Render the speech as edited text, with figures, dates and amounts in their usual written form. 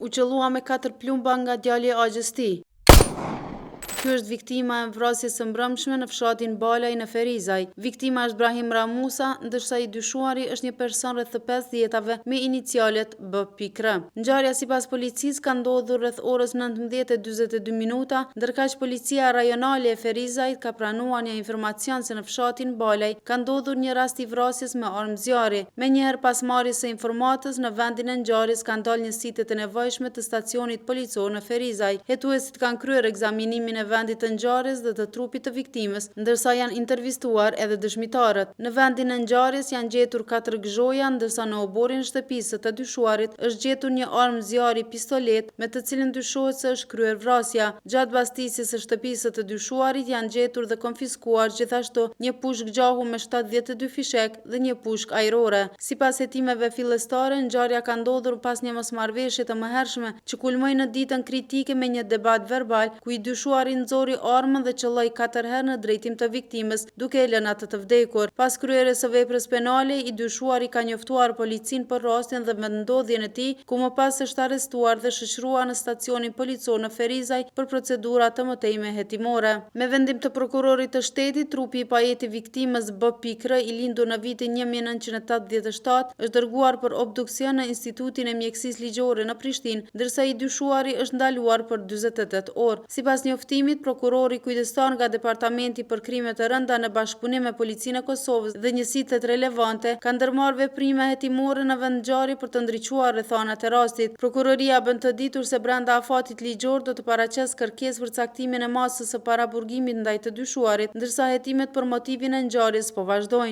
U qëllua me 4 plumba nga djali i agjes tij. Ky është viktima e vrasjes së mbrëmshme në fshatin Balaj në Ferizaj. Viktima është Brahim Ramusa, ndërsa i dyshuari është një person rreth të 50-tave me inicialet B.R. Ngjarja sipas policisë ka ndodhur rreth orës 19:42, ndërkaq policia rajonale e Ferizajt ka pranuar një informacion se në fshatin Balaj ka ndodhur një rast i vrasjes me armë zjarri. Menjëherë pas marrjes së informatës, në vendin e ngjarjes kanë dalë njësitë të nevojshme të stacionit policor në Ferizaj. Hetuesit kanë kryer ekzaminimin e vendit të ngjarjes dhe të trupit të viktimës, ndërsa janë intervistuar edhe dëshmitarët. Në vendin e ngjarjes janë gjetur 4 gëzhoja, ndërsa në oborin e shtëpisë të dyshuarit është gjetur një armë zjarri pistolet me të cilën dyshohet se është kryer vrasja. Gjatë bastisjes së shtëpisë të dyshuarit janë gjetur dhe konfiskuar gjithashtu një pushk gjahu me 72 fishek dhe një pushk ajrore. Sipas hetimeve fillestare, ngjarja ka ndodhur pas një mosmarrëveshje të mëhershme që kulmoi në ditën kritike me një debat verbal ku i dyshuari nxori armën dhe qëlloi 4 herë në drejtim të viktimës, duke e lënë atë të vdekur. Pas kryerjes së veprës penale, i dyshuari ka njoftuar policinë për rastin dhe vendodhjen e tij, ku më pas është arrestuar dhe shoqëruar në stacionin policor në Ferizaj për procedura të mëtejme hetimore. Me vendim të prokurorit të shtetit, trupi i pajeti viktimës B.R. i lindur në vitin 1987 është dërguar për obduksion në Institutin e Mjekësisë Ligjore në Prishtinë, ndërsa i dyshuari është ndaluar për 48 orë. Sipas njoftimit, prokurori kujdestar nga Departamenti për krime të rënda në bashkëpunim me Policinë e Kosovës dhe njësitë relevante ka ndërmarrë veprime hetimore në vend ngjarje për të ndriçuar rrethanat e rastit. Prokuroria bën të ditur se brenda afatit ligjor do të paraqesë kërkesë për caktimin e masës së paraburgimit ndaj të dyshuarit, ndërsa hetimet për motivin e ngjarjes po vazhdojnë.